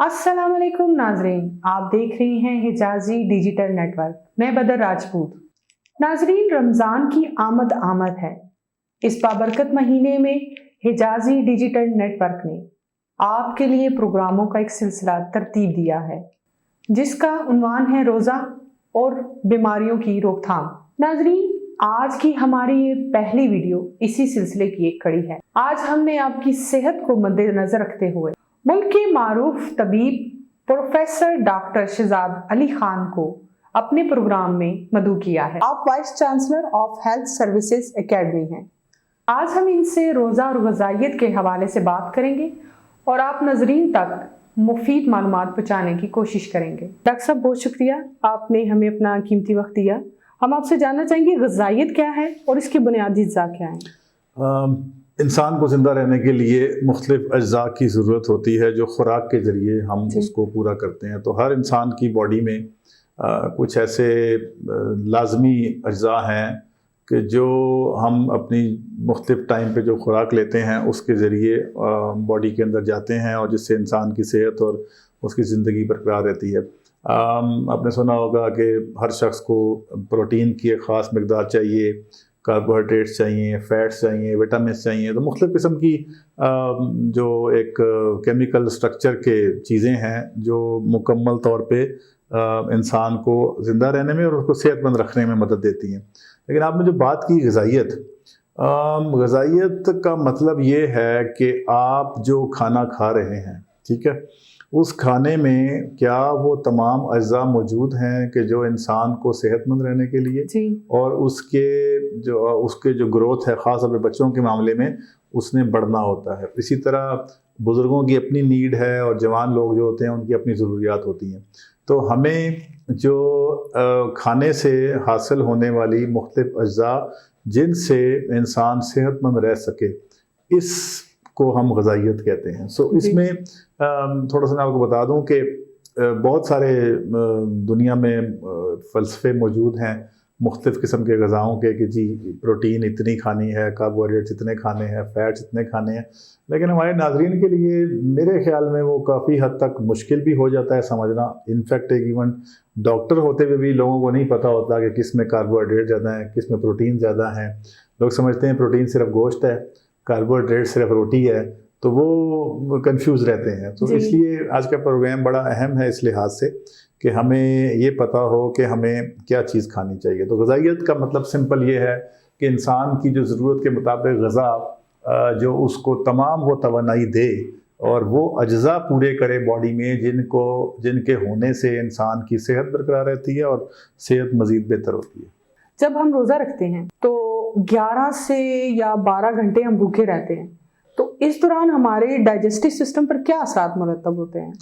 अस्सलाम वालेकुम नाजरीन, आप देख रही हैं हिजाजी डिजिटल नेटवर्क। मैं बदर राजपूत। नाजरीन, रमज़ान की आमद है। इस बाबरकत महीने में हिजाजी डिजिटल नेटवर्क ने आपके लिए प्रोग्रामों का एक सिलसिला तरतीब दिया है, जिसका उन्वान है रोज़ा और बीमारियों की रोकथाम। नाजरीन, आज की हमारी ये पहली वीडियो इसी सिलसिले की एक कड़ी है। आज हमने आपकी सेहत को मद्देनजर रखते हुए मुल्क के मारूफ तबीब प्रोफेसर डॉक्टर शहजाद अली खान को अपने प्रोग्राम में मदऊ किया है। आप vice chancellor of health services academy हैं। आज हम इनसे रोज़ा और ग़िज़ाइयत के हवाले से बात करेंगे और आप नजरीन तक मुफीद मालूमात पहुँचाने की कोशिश करेंगे। डॉक्टर साहब, बहुत शुक्रिया, आपने हमें अपना कीमती वक्त दिया। हम आपसे जानना चाहेंगे ग़िज़ाइयत क्या है और इसके बुनियादी अज्जा क्या हैं। इंसान को ज़िंदा रहने के लिए मुख्तलिफ अज्जा की ज़रूरत होती है, जो ख़ुराक के ज़रिए हम उसको पूरा करते हैं। तो हर इंसान की बॉडी में कुछ ऐसे लाजमी अज्जा हैं कि जो हम अपनी मुख्तलिफ टाइम पे जो ख़ुराक लेते हैं उसके ज़रिए बॉडी के अंदर जाते हैं और जिससे इंसान की सेहत और उसकी ज़िंदगी बरकरार रहती है। आपने सुना होगा कि हर शख्स को प्रोटीन की एक ख़ास मकदार चाहिए, कार्बोहाइड्रेट्स चाहिए, फ़ैट्स चाहिए, विटामिन चाहिए। तो मुख्तलिफ़ किस्म की जो एक केमिकल स्ट्रक्चर के चीज़ें हैं जो मुकम्मल तौर पे इंसान को ज़िंदा रहने में और उसको सेहतमंद रखने में मदद देती हैं। लेकिन आपने जो बात की ग़िज़ाइयत, ग़िज़ाइयत का मतलब ये है कि आप जो खाना खा रहे हैं, ठीक है, उस खाने में क्या वो तमाम अज्जा मौजूद हैं कि जो इंसान को सेहतमंद रहने के लिए और उसके जो ग्रोथ है, ख़ास तौर पर बच्चों के मामले में, उसने बढ़ना होता है। इसी तरह बुज़ुर्गों की अपनी नीड है और जवान लोग जो होते हैं उनकी अपनी ज़रूरियात होती हैं। तो हमें जो खाने से हासिल होने वाली मुख्तलिफ अज्जा जिनसे इंसान सेहतमंद रह सके, इसको हम ग़िज़ाइयत कहते हैं। इसमें थोड़ा सा मैं आपको बता दूं कि बहुत सारे दुनिया में फ़लसफ़े मौजूद हैं मुख्तलिफ़ किस्म के ग़िज़ाओं के कि जी प्रोटीन इतनी खानी है, कार्बोहाइड्रेट्स इतने खाने हैं, फ़ैट्स इतने खाने हैं। लेकिन हमारे नाज़रीन के लिए मेरे ख़्याल में वो काफ़ी हद तक मुश्किल भी हो जाता है समझना। इनफैक्ट एक इवन डॉक्टर होते हुए भी लोगों को नहीं पता होता कि किस में कार्बोहाइड्रेट ज़्यादा है, किस में प्रोटीन ज़्यादा है। लोग समझते हैं प्रोटीन सिर्फ गोश्त है, कार्बोहाइड्रेट सिर्फ रोटी है, तो वो कंफ्यूज रहते हैं। तो इसलिए आज का प्रोग्राम बड़ा अहम है इस लिहाज से कि हमें ये पता हो कि हमें क्या चीज़ खानी चाहिए। तो ग़िज़ाइयत का मतलब सिंपल ये है कि इंसान की जो ज़रूरत के मुताबिक ग़िज़ा जो उसको तमाम वो तवानाई दे और वो अज्जा पूरे करे बॉडी में जिनके होने से इंसान की सेहत बरकरार रहती है और सेहत मज़ीद बेहतर होती है। जब हम रोज़ा रखते हैं तो 11 से या 12 घंटे हम भूखे रहते हैं, तो इस दौरान हमारे डाइजेस्टिव सिस्टम पर क्या असरात मुरतब होते हैं?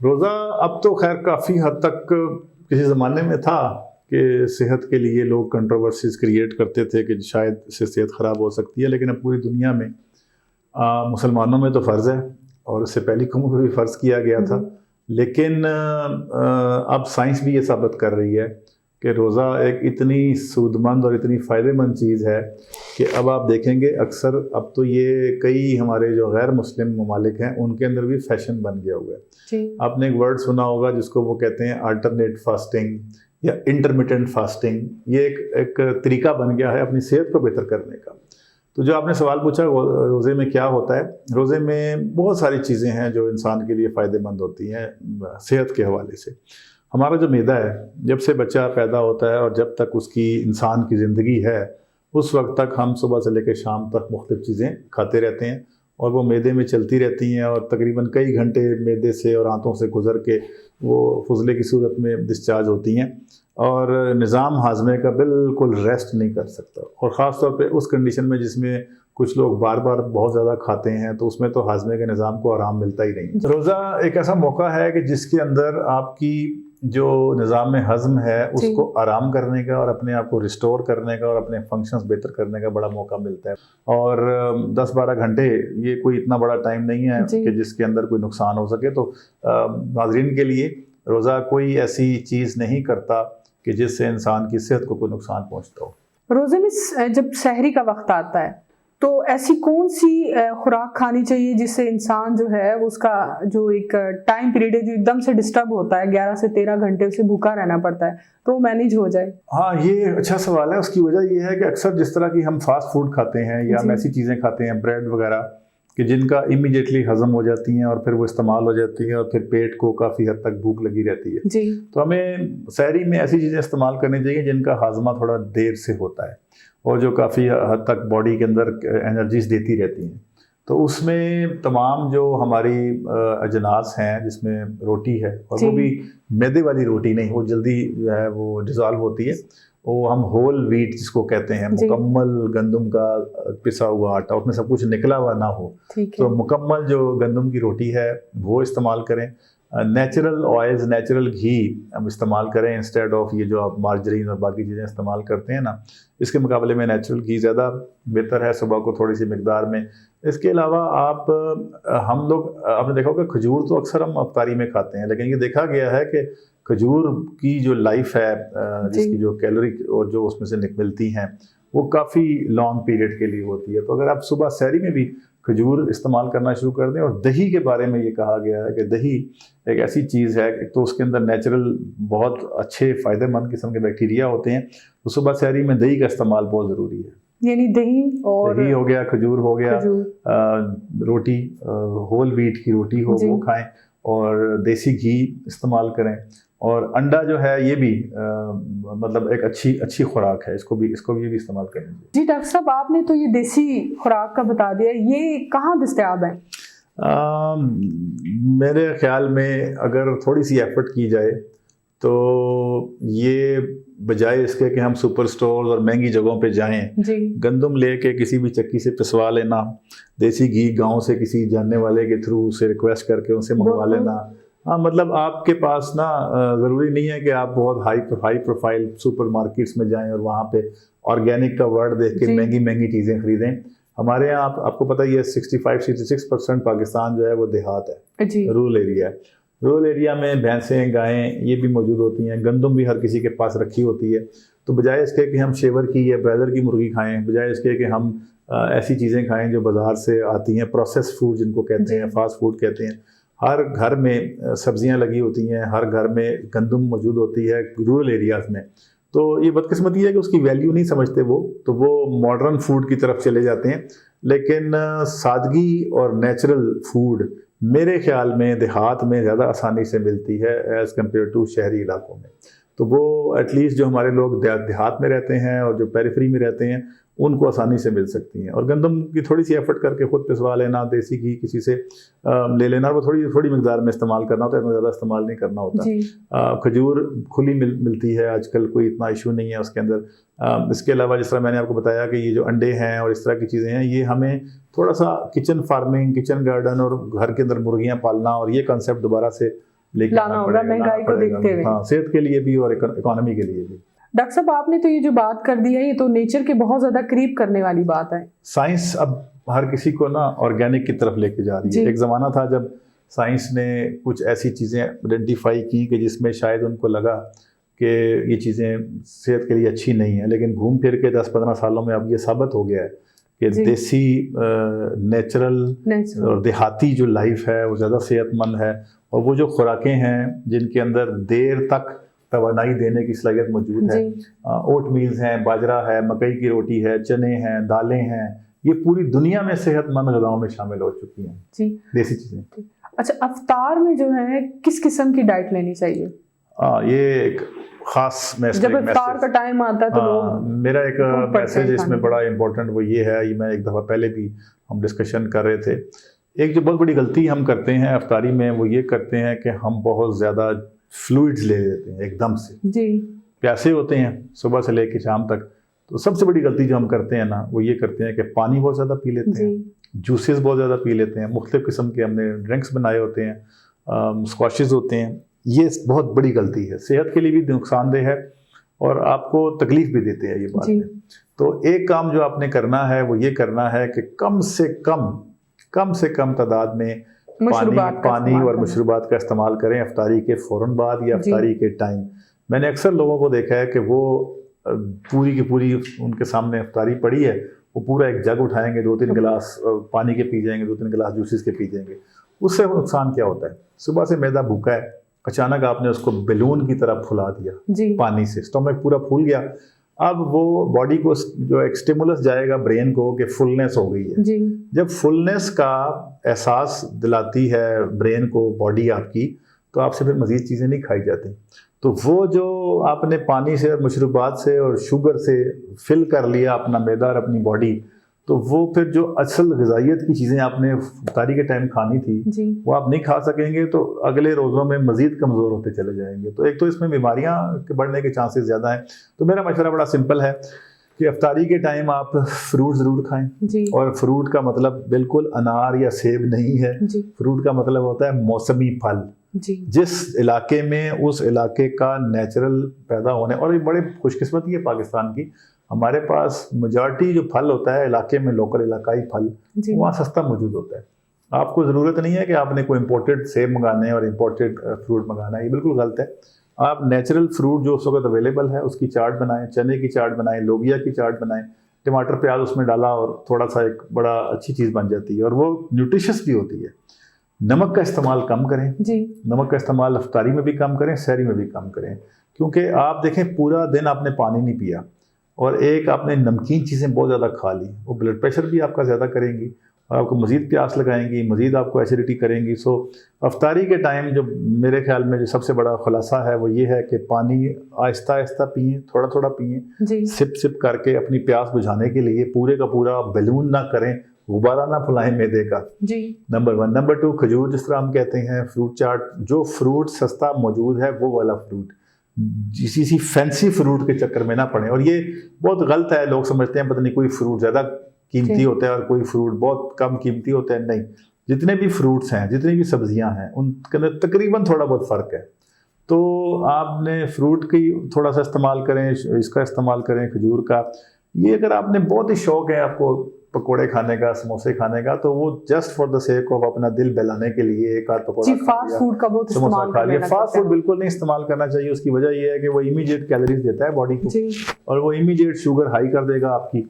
रोज़ा अब तो खैर काफ़ी हद तक किसी ज़माने में था कि सेहत के लिए लोग कंट्रोवर्सीज क्रिएट करते थे कि शायद इससे सेहत ख़राब हो सकती है। लेकिन अब पूरी दुनिया में मुसलमानों में तो फ़र्ज़ है और इससे पहली कौमों में भी फ़र्ज़ किया गया था। लेकिन अब साइंस भी ये साबित कर रही है कि रोज़ा एक इतनी सूदमंद और इतनी फ़ायदेमंद चीज़ है कि अब आप देखेंगे अक्सर अब तो ये कई हमारे जो गैर मुस्लिम ममालिक हैं उनके अंदर भी फैशन बन गया हुआ है। आपने एक वर्ड सुना होगा जिसको वो कहते हैं अल्टरनेट फास्टिंग या इंटरमिटेंट फास्टिंग। ये एक तरीका बन गया है अपनी सेहत को बेहतर करने का। तो जो आपने सवाल पूछा रोज़े में क्या होता है, रोज़े में बहुत सारी चीज़ें हैं जो इंसान के लिए फ़ायदेमंद होती हैं सेहत के हवाले से। हमारा जो मैदा है, जब से बच्चा पैदा होता है और जब तक उसकी इंसान की ज़िंदगी है, उस वक्त तक हम सुबह से लेकर शाम तक मुख्तलिफ़ चीज़ें खाते रहते हैं और वो मैदे में चलती रहती हैं और तकरीबन कई घंटे मैदे से और आंतों से गुज़र के वो फुज़ले की सूरत में डिस्चार्ज होती हैं और निज़ाम हाज़मे का बिल्कुल रेस्ट नहीं कर सकता। और ख़ास तौर पे उस कंडीशन में जिसमें कुछ लोग बार बार बहुत ज़्यादा खाते हैं तो उसमें तो हाज़मे के निज़ाम को आराम मिलता ही नहीं। रोज़ा एक ऐसा मौका है कि जिसके अंदर आपकी जो निज़ाम हज़म है उसको आराम करने का और अपने आप को रिस्टोर करने का और अपने फंक्शंस बेहतर करने का बड़ा मौका मिलता है। और 10-12 घंटे ये कोई इतना बड़ा टाइम नहीं है कि जिसके अंदर कोई नुकसान हो सके। तो नाज़रीन के लिए रोज़ा कोई ऐसी चीज़ नहीं करता कि जिससे इंसान की सेहत को कोई नुकसान पहुँचता हो। रोज़े में जब सहरी का वक्त आता है तो ऐसी कौन सी खुराक खानी चाहिए जिससे इंसान जो है उसका जो एक टाइम पीरियड है जो एकदम से डिस्टर्ब होता है, 11 से 13 घंटे उसे भूखा रहना पड़ता है, तो मैनेज हो जाए? हाँ, ये अच्छा सवाल है। उसकी वजह ये है कि अक्सर जिस तरह की हम फास्ट फूड खाते हैं या हम ऐसी चीज़ें खाते हैं, ब्रेड वगैरह, कि जिनका इमीडिएटली हज़म हो जाती हैं और फिर वो इस्तेमाल हो जाती हैं और फिर पेट को काफ़ी हद तक भूख लगी रहती है जी। तो हमें सहरी में ऐसी चीज़ें इस्तेमाल करनी चाहिए जिनका हाजमा थोड़ा देर से होता है और जो काफ़ी हद तक बॉडी के अंदर एनर्जीज देती रहती हैं। तो उसमें तमाम जो हमारी अजनास हैं जिसमें रोटी है, और वो भी मैदे वाली रोटी नहीं, वो जल्दी जो है वो डिज़ोल्व होती है, वो हम होल व्हीट जिसको कहते हैं, मुकम्मल गंदम का पिसा हुआ आटा, उसमें सब कुछ निकला हुआ ना हो, तो मुकम्मल जो गंदम की रोटी है वो इस्तेमाल करें। नेचुरल ऑयल्स, नेचुरल घी हम इस्तेमाल करें इंस्टेड ऑफ ये जो आप मार्जरीन और बाकी चीज़ें इस्तेमाल करते हैं ना, इसके मुकाबले में नेचुरल घी ज़्यादा बेहतर है सुबह को थोड़ी सी मिकदार में। इसके अलावा हम लोग आपने देखा होगा खजूर तो अक्सर हम अफ्तारी में खाते हैं, लेकिन ये देखा गया है कि खजूर की जो लाइफ है, जिसकी जो कैलोरी और जो उसमें से मिलती हैं वो काफ़ी लॉन्ग पीरियड के लिए होती है। तो अगर आप सुबह सहरी में भी खजूर इस्तेमाल करना शुरू कर दें, और दही के बारे में ये कहा गया है कि दही एक ऐसी चीज़ है कि तो उसके अंदर नेचुरल बहुत अच्छे फ़ायदेमंद किस्म के बैक्टीरिया होते हैं, तो सुबह सहरी में दही का इस्तेमाल बहुत ज़रूरी है। यानी दही हो गया, खजूर हो गया, रोटी होल व्हीट की रोटी हो वो खाएं, और देसी घी इस्तेमाल करें, और अंडा जो है ये भी मतलब एक अच्छी खुराक है, इसको भी ये भी इस्तेमाल करें। जी डॉक्टर साहब, आपने तो ये देसी खुराक का बता दिया, ये कहाँ दस्तयाब है? मेरे ख्याल में अगर थोड़ी सी एफर्ट की जाए तो ये बजाय इसके कि हम सुपर स्टोर और महंगी जगहों पे जाएं, गंदम लेके किसी भी चक्की से पिसवा लेना, देसी घी गांव से किसी जानने वाले के थ्रू से रिक्वेस्ट करके उनसे मंगवा लेना। हाँ, मतलब आपके पास ना ज़रूरी नहीं है कि आप बहुत हाई प्रोफाइल सुपर मार्केट्स में जाएं और वहाँ पे ऑर्गेनिक का वर्ड देख के महंगी चीज़ें खरीदें। हमारे यहाँ आपको पता ही है 65-66% पाकिस्तान जो है वो देहात है, रूरल एरिया है। रूरल एरिया में भैंसें, गायें ये भी मौजूद होती हैं, गंदम भी हर किसी के पास रखी होती है। तो बजाय इसके कि हम शेवर की या ब्रॉयलर की मुर्गी खाएं, बजाय इसके कि हम ऐसी चीज़ें खाएं जो बाज़ार से आती हैं, प्रोसेस फूड जिनको कहते हैं, फास्ट फूड कहते हैं। हर घर में सब्जियां लगी होती हैं, हर घर में गंदम मौजूद होती है रूरल एरियाज़ में। तो ये बदकिस्मती है कि उसकी वैल्यू नहीं समझते वो, तो वो मॉडर्न फूड की तरफ चले जाते हैं। लेकिन सादगी और नेचुरल फूड मेरे ख्याल में देहात में ज़्यादा आसानी से मिलती है एज़ कम्पेयर टू शहरी इलाकों में। तो वो एटलीस्ट जो हमारे लोग देहात में रहते हैं और जो पेरिफेरी में रहते हैं उनको आसानी से मिल सकती हैं। और गंदम की थोड़ी सी एफर्ट करके खुद पिसवा लेना, देसी घी किसी से ले लेना, वो थोड़ी मिकदार में इस्तेमाल करना होता है, इतना ज़्यादा इस्तेमाल नहीं करना होता। खजूर खुली मिलती है आजकल, कोई इतना इशू नहीं है उसके अंदर। इसके अलावा जिस तरह मैंने आपको बताया कि ये जो अंडे हैं और इस तरह की चीज़ें हैं, ये हमें थोड़ा सा किचन फार्मिंग, किचन गार्डन और घर के अंदर मुर्गियाँ पालना और ये कॉन्सेप्ट दोबारा से लेके आना पड़ेगा, महंगाई को देखते हुए। हाँ, सेहत के लिए भी और इकोनॉमी के लिए भी। डॉक्टर साहब, आपने तो ये जो बात कर दी है, ये तो नेचर के बहुत ज़्यादा करीब करने वाली बात है। साइंस अब हर किसी को ना ऑर्गेनिक की तरफ लेके जा रही है। एक ज़माना था जब साइंस ने कुछ ऐसी चीज़ें आइडेंटिफाई की कि जिसमें शायद उनको लगा कि ये चीज़ें सेहत के लिए अच्छी नहीं है, लेकिन घूम फिर के 10-15 सालों में अब ये साबित हो गया है कि देसी नेचुरल और देहाती जो लाइफ है वो ज़्यादा सेहतमंद है। और वो जो खुराकें हैं जिनके अंदर देर तक तवानाई देने की सलाहियत मौजूद है, ओट मील्स हैं, बाजरा है, मकई की रोटी है, चने हैं, दालें हैं, ये पूरी दुनिया में सेहतमंद ग़िज़ाओं में शामिल हो चुकी हैं देसी चीज़ें। अच्छा, अफ्तार में जो है किस किस्म की डाइट लेनी चाहिए? ये एक ख़ास मैसेज, जब अफ्तार का टाइम आता है तो लोग, मेरा एक मैसेज इसमें बड़ा इंपॉर्टेंट वो ये है, ये मैं एक दफ़ा पहले भी हम डिस्कशन कर रहे थे। एक जो बहुत बड़ी गलती हम करते हैं अफ्तारी में वो ये करते हैं कि हम बहुत ज़्यादा फ्लूइड्स ले लेते हैं एकदम से, प्यासे होते हैं सुबह से लेकर शाम तक। तो सबसे बड़ी गलती जो हम करते हैं ना वो ये करते हैं कि पानी बहुत ज़्यादा पी लेते हैं, जूसेस बहुत ज़्यादा पी लेते हैं, मुख्तलिफ़ किस्म के हमने ड्रिंक्स बनाए होते हैं, स्क्वाशेस होते हैं। ये बहुत बड़ी गलती है, सेहत के लिए भी नुकसानदेह है और आपको तकलीफ़ भी देते हैं ये बात। तो एक काम जो आपने करना है वो ये करना है कि कम से कम तादाद में पानी और मशरूबात का इस्तेमाल करें अफ्तारी के फ़ौरन बाद या अफ्तारी के टाइम। मैंने अक्सर लोगों को देखा है कि वो पूरी की पूरी उनके सामने अफ्तारी पड़ी है वो पूरा एक जग उठाएंगे, 2-3 गिलास पानी के पी जाएंगे, 2-3 गिलास जूसेस के पी जाएंगे। उससे नुकसान क्या होता है? सुबह से मैदा भूखा है, अचानक आपने उसको बैलून की तरह फुला दिया पानी से, स्टोमक पूरा फूल गया। अब वो बॉडी को जो एक स्टिमुलस जाएगा ब्रेन को कि फुलनेस हो गई है। जब फुलनेस का एहसास दिलाती है ब्रेन को बॉडी आपकी, तो आपसे फिर मज़ीद चीज़ें नहीं खाई जाती। तो वो जो आपने पानी से और मशरूबात से और शुगर से फिल कर लिया अपना मैदा और अपनी बॉडी, तो वो फिर जो असल ग़िज़ाइयत की चीज़ें आपने इफ्तारी के टाइम खानी थी वो आप नहीं खा सकेंगे, तो अगले रोज़ों में मज़ीद कमज़ोर होते चले जाएंगे। तो एक तो इसमें बीमारियां बढ़ने के चांसेस ज़्यादा हैं। तो मेरा मशवरा बड़ा सिंपल है कि इफ्तारी के टाइम आप फ्रूट ज़रूर खाएं। और फ्रूट का मतलब बिल्कुल अनार या सेब नहीं है। फ्रूट का मतलब होता है मौसमी फल, जिस इलाके में उस इलाके का नेचुरल पैदा होने। और ये बड़े खुशकिस्मती है पाकिस्तान की, हमारे पास मेजॉरिटी जो फल होता है इलाके में, लोकल इलाकाई फल, वहाँ सस्ता मौजूद होता है। आपको ज़रूरत नहीं है कि आपने कोई इम्पोर्टेड सेब मंगाने हैं और इम्पोर्टेड फ्रूट मंगाना है, ये बिल्कुल गलत है। आप नेचुरल फ्रूट जो उस वक्त अवेलेबल है उसकी चाट बनाएं, चने की चाट बनाएं, लोबिया की चाट बनाएं, टमाटर प्याज उसमें डाला और थोड़ा सा एक बड़ा अच्छी चीज़ बन जाती है और वो न्यूट्रिशियस भी होती है। नमक का इस्तेमाल कम करें नमक का इस्तेमाल इफ्तारी में भी कम करें, सहरी में भी कम करें, क्योंकि आप देखें पूरा दिन आपने पानी नहीं पिया और एक आपने नमकीन चीज़ें बहुत ज़्यादा खा ली, वो ब्लड प्रेशर भी आपका ज़्यादा करेंगी और आपको मज़ीद प्यास लगाएंगी, मज़ीद आपको एसिडिटी करेंगी। सो इफ्तारी के टाइम जो मेरे ख्याल में जो सबसे बड़ा खुलासा है वो ये है कि पानी आहिस्ता आहिस्ता पिएं, थोड़ा थोड़ा पिएं, सिप सिप करके अपनी प्यास बुझाने के लिए। पूरे का पूरा बैलून ना करें, गुब्बारा ना फुलाएं मैदे का, नंबर 1। नंबर 2, खजूर जिस तरह हम कहते हैं, फ्रूट चाट, जो फ्रूट सस्ता मौजूद है वो वाला फ्रूट, किसी फैंसी फ्रूट के चक्कर में ना पड़े। और ये बहुत गलत है, लोग समझते हैं पता नहीं कोई फ्रूट ज़्यादा कीमती होता है और कोई फ्रूट बहुत कम कीमती होता है। नहीं, जितने भी फ्रूट्स हैं, जितनी भी सब्जियां हैं, उनके अंदर तकरीबन थोड़ा बहुत फ़र्क है। तो आपने फ्रूट की थोड़ा सा इस्तेमाल करें, इसका इस्तेमाल करें, खजूर का। ये अगर आपने बहुत ही शौक है आपको पकोड़े खाने का, समोसे खाने का, तो वो just for the sake of अपना दिल बहलाने के लिए एक आध पकोड़ा फास्ट फूड का बहुत समोसा खा लिया। फास्ट फूड बिल्कुल नहीं इस्तेमाल करना चाहिए। उसकी वजह ये है कि वो इमीडिएट कैलोरीज देता है बॉडी को और वो इमीडिएट शुगर हाई कर देगा आपकी,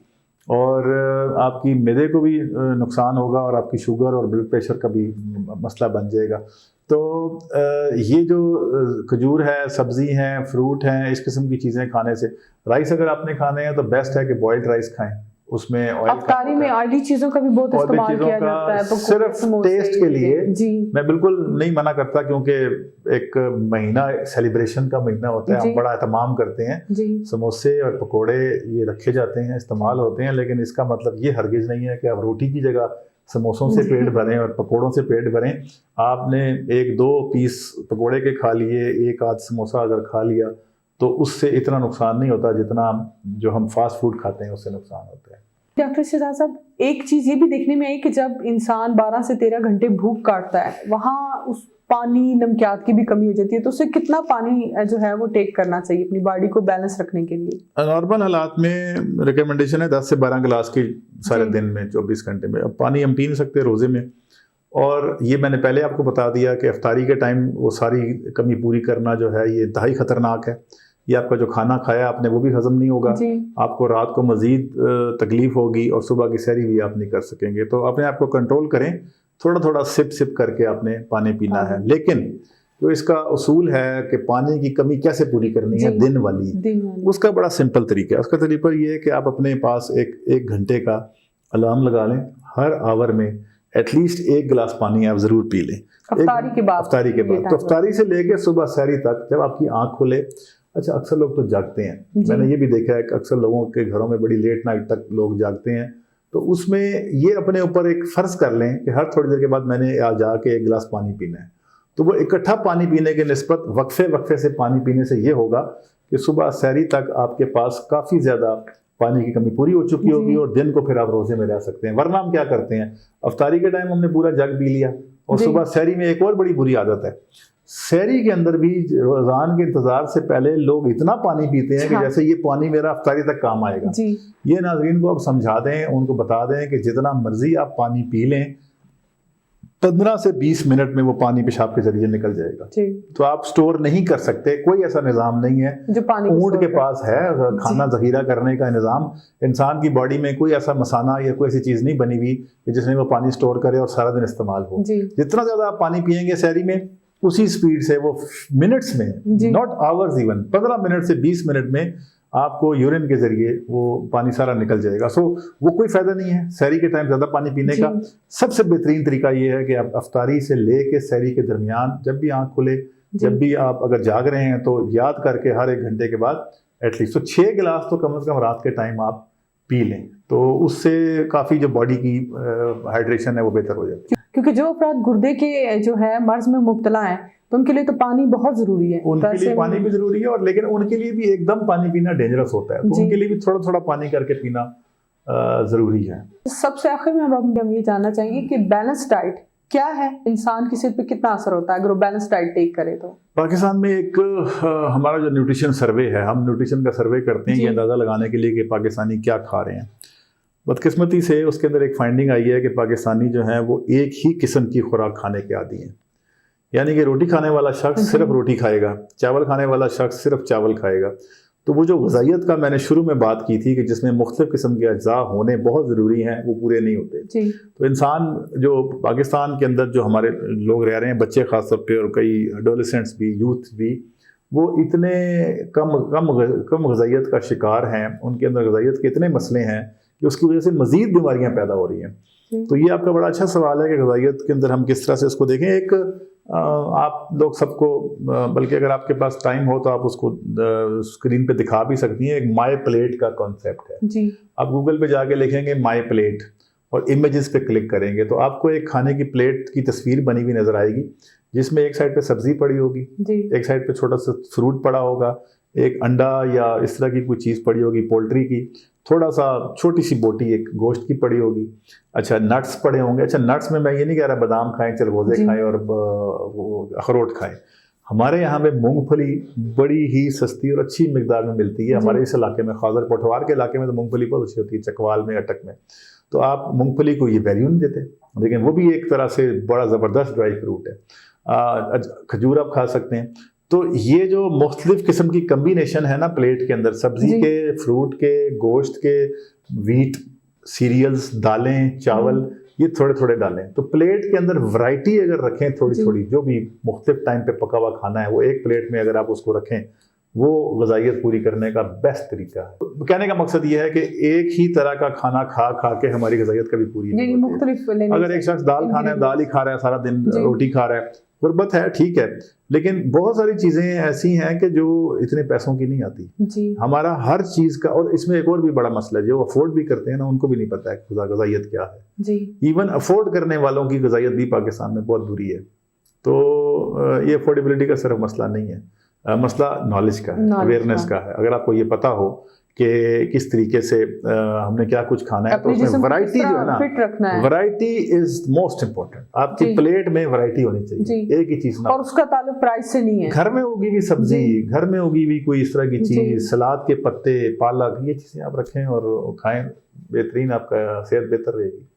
और आपकी मैदे को भी नुकसान होगा और आपकी शुगर और ब्लड प्रेशर का भी मसला बन जाएगा। तो ये जो खजूर है, सब्ज़ी हैं, फ्रूट हैं, इस किस्म की चीज़ें खाने से, राइस अगर आपने खाने हैं तो बेस्ट है कि बॉइल्ड राइस खाएं। उसमें इफ्तारी में ऑयली चीज़ों का भी बहुत इस्तेमाल किया जाता है, तो सिर्फ टेस्ट के लिए मैं बिल्कुल नहीं मना करता, क्योंकि एक महीना सेलिब्रेशन का महीना होता है, हम बड़ा एहतमाम करते हैं, समोसे और पकोड़े ये रखे जाते हैं, इस्तेमाल होते हैं। लेकिन इसका मतलब ये हरगिज़ नहीं है कि आप रोटी की जगह समोसों से पेट भरें और पकोड़ों से पेट भरें। आपने 1-2 पीस पकोड़े के खा लिए, एक आध समोसा अगर खा लिया, तो उससे इतना नुकसान नहीं होता जितना जो हम फास्ट फूड खाते हैं उससे नुकसान होता है। डॉक्टर शहजाद साहब, एक चीज़ ये भी देखने में आई कि जब इंसान 12 से 13 घंटे भूख काटता है, वहाँ उस पानी नमकियात की भी कमी हो जाती है, तो उससे कितना पानी जो है वो टेक करना चाहिए अपनी बॉडी को बैलेंस रखने के लिए? नॉर्मल हालात में रिकमेंडेशन है 10 से 12 गिलास की सारे दिन में, 24 घंटे में। अब पानी हम पी नहीं सकते रोज़े में, और ये मैंने पहले आपको बता दिया कि इफ्तारी के टाइम वो सारी कमी पूरी करना जो है ये इंतहाई ख़तरनाक है। ये आपका जो खाना खाया आपने वो भी हजम नहीं होगा, आपको रात को मज़ीद तकलीफ़ होगी और सुबह की सहरी भी आप नहीं कर सकेंगे। तो अपने आप को कंट्रोल करें, थोड़ा थोड़ा सिप सिप करके आपने पानी पीना है। लेकिन जो इसका उसूल है कि पानी की कमी कैसे पूरी करनी है दिन वाली, उसका बड़ा सिंपल तरीका है। उसका तरीका ये है कि आप अपने पास एक घंटे का अलार्म लगा लें, हर आवर में एटलीस्ट 1 गिलास पानी आप ज़रूर पी लें इफ्तारी के बाद। तो इफ्तारी से लेकर सुबह सहरी तक जब आपकी आँख खुले, अच्छा अक्सर लोग तो जागते हैं, मैंने ये भी देखा है कि अक्सर लोगों के घरों में बड़ी लेट नाइट तक लोग जागते हैं, तो उसमें ये अपने ऊपर एक फ़र्ज़ कर लें कि हर थोड़ी देर के बाद मैंने आज जाके 1 गिलास पानी पीना है। तो वो इकट्ठा पानी पीने के निस्बत वक्फे से पानी पीने से ये होगा कि सुबह सहरी तक आपके पास काफ़ी ज़्यादा पानी की कमी पूरी हो चुकी होगी और दिन को फिर आप रोज़े में रह सकते हैं। वरना हम क्या करते हैं, इफ्तारी के टाइम हमने पूरा जग पी लिया और सुबह सहरी में एक और बड़ी बुरी आदत है, सहरी के अंदर भी रज़ान के इंतज़ार से पहले लोग इतना पानी पीते हैं कि जैसे ये पानी मेरा इफ्तारी तक काम आएगा। ये नाज़रीन को आप समझा दें, उनको बता दें कि जितना मर्जी आप पानी पी लें, 15 से 20 मिनट में वो पानी पेशाब के जरिए निकल जाएगा। जी। तो आप स्टोर नहीं कर सकते, कोई ऐसा निज़ाम नहीं है जो पानी ऊंट के पास है खाना जखीरा करने का निज़ाम। इंसान की बॉडी में कोई ऐसा मसाना या कोई ऐसी चीज़ नहीं बनी हुई कि जिसमें वो पानी स्टोर करे और सारा दिन इस्तेमाल हो। जितना ज़्यादा आप पानी पियेंगे सहरी में, उसी स्पीड से वो मिनट्स में, नॉट आवर्स इवन, 15 मिनट से 20 मिनट में आपको यूरिन के जरिए वो पानी सारा निकल जाएगा। सो वो कोई फ़ायदा नहीं है सहरी के टाइम ज़्यादा पानी पीने का। सबसे बेहतरीन तरीका ये है कि आप अफ्तारी से ले के सहरी के दरमियान जब भी आँख खुले, जब भी आप अगर जाग रहे हैं तो याद करके हर 1 घंटे के बाद एटलीस्ट तो 6 गिलास तो कम से कम रात के टाइम आप पी लें, तो उससे काफ़ी जो बॉडी की हाइड्रेशन है वो बेहतर हो जाती है। क्योंकि जो अफराद गुर्दे के जो है मर्ज में मुब्तला हैं तो उनके लिए तो पानी बहुत ज़रूरी है। उनके लिए पानी भी ज़रूरी है, और लेकिन उनके लिए भी एकदम पानी पीना डेंजरस होता है, तो उनके लिए भी थोड़ा थोड़ा पानी करके पीना ज़रूरी है। सबसे आखिर में हम ये जानना चाहेंगे कि बैलेंस डाइट क्या है, इंसान की सेहत पे कितना असर होता है अगर वो बैलेंस डाइट टेक करे तो? पाकिस्तान में एक हमारा जो न्यूट्रिशन सर्वे है, हम न्यूट्रिशन का सर्वे करते हैं ये अंदाज़ा लगाने के लिए कि पाकिस्तानी क्या खा रहे हैं। बदकिस्मती से उसके अंदर एक फाइंडिंग आई है कि पाकिस्तानी जो है वो एक ही किस्म की खुराक खाने के आदी हैं। यानी कि रोटी खाने वाला शख्स सिर्फ रोटी खाएगा, चावल खाने वाला शख्स सिर्फ चावल खाएगा। तो वो जो ग़िज़ाइयत का मैंने शुरू में बात की थी कि जिसमें मुख्तलिफ़ किस्म के अज्जा होने बहुत ज़रूरी हैं, वो पूरे नहीं होते। तो इंसान जो पाकिस्तान के अंदर जो हमारे लोग रह रहे हैं, बच्चे ख़ास तौर पे और कई एडोलेसेंट्स भी, यूथ भी, वो इतने कम ग़िज़ाइयत का शिकार हैं, उनके अंदर ग़िज़ाइयत के इतने मसले हैं कि उसकी वजह से मज़ीद बीमारियाँ पैदा हो रही हैं। तो ये आपका बड़ा अच्छा सवाल है कि ग़िज़ाइयत के अंदर हम किस तरह से इसको देखें। एक आप लोग सबको, बल्कि अगर आपके पास टाइम हो तो आप उसको स्क्रीन पे दिखा भी सकती हैं, एक माई प्लेट का कॉन्सेप्ट है जी। आप गूगल पे जाके लिखेंगे माई प्लेट और इमेजेस पे क्लिक करेंगे तो आपको एक खाने की प्लेट की तस्वीर बनी हुई नज़र आएगी, जिसमें एक साइड पे सब्जी पड़ी होगी, एक साइड पे छोटा सा फ्रूट पड़ा होगा, एक अंडा या इस तरह की कोई चीज़ पड़ी होगी पोल्ट्री की, थोड़ा सा छोटी सी बोटी एक गोश्त की पड़ी होगी। अच्छा, नट्स पड़े होंगे। अच्छा, नट्स में मैं ये नहीं कह रहा बादाम खाएं, चरगोज़े खाएं और अखरोट खाएं। हमारे यहाँ पे मूंगफली बड़ी ही सस्ती और अच्छी मिकदार में मिलती है। हमारे इस इलाके में, खासर पठवार के इलाके में तो मूंगफली बहुत अच्छी होती है, चकवाल में, अटक में। तो आप मूंगफली को ये वैल्यू नहीं देते, लेकिन वो भी एक तरह से बड़ा ज़बरदस्त ड्राई फ्रूट है। खजूर आप खा सकते हैं। तो ये जो मुख्तलिफ किस्म की कम्बिनेशन है ना प्लेट के अंदर, सब्जी के, फ्रूट के, गोश्त के, वीट, सीरियल्स, दालें, चावल, ये थोड़े थोड़े डालें। तो प्लेट के अंदर वैरायटी अगर रखें थोड़ी थोड़ी, जो भी मुख्तलिफ टाइम पे पका हुआ खाना है वो एक प्लेट में अगर आप उसको रखें, वो ग़िज़ाइयत पूरी करने का बेस्ट तरीका है। तो कहने का मकसद ये है कि एक ही तरह का खाना खा खा के हमारी ग़िज़ाइयत कभी पूरी नहीं होती। अगर एक शख्स दाल खाना है, दाल ही खा रहा है सारा दिन, रोटी खा रहा है, गुर्बत है, ठीक है, लेकिन बहुत सारी चीज़ें ऐसी हैं कि जो इतने पैसों की नहीं आती जी। हमारा हर चीज़ का, और इसमें एक और भी बड़ा मसला है, जो अफोर्ड भी करते हैं ना उनको भी नहीं पता है ग़िज़ाइयत क्या है जी। इवन अफोर्ड करने वालों की ग़िज़ाइयत भी पाकिस्तान में बहुत बुरी है। तो ये अफोर्डेबिलिटी का सिर्फ मसला नहीं है, मसला नॉलेज का है, अवेयरनेस का है। अगर आपको ये पता हो कि किस तरीके से हमने क्या कुछ खाना है, तो उसमें वैरायटी जो है ना, वैरायटी इज मोस्ट इम्पोर्टेंट। आपकी प्लेट में वैरायटी होनी चाहिए, एक ही चीज ना, और उसका ताल्लुक प्राइस से नहीं है। घर में उगी हुई सब्जी, घर में उगी हुई कोई इस तरह की चीज, सलाद के पत्ते, पालक, ये चीजें आप रखें और खाएं, बेहतरीन आपका सेहत बेहतर रहेगी।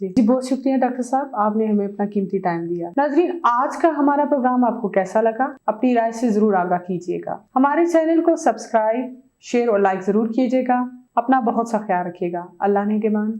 जी, बहुत शुक्रिया डॉक्टर साहब, आपने हमें अपना कीमती टाइम दिया। नाज़रीन, आज का हमारा प्रोग्राम आपको कैसा लगा, अपनी राय से जरूर आगाह कीजिएगा। हमारे चैनल को सब्सक्राइब, शेयर और लाइक जरूर कीजिएगा। अपना बहुत सा ख्याल रखिएगा। अल्लाह ने के मान।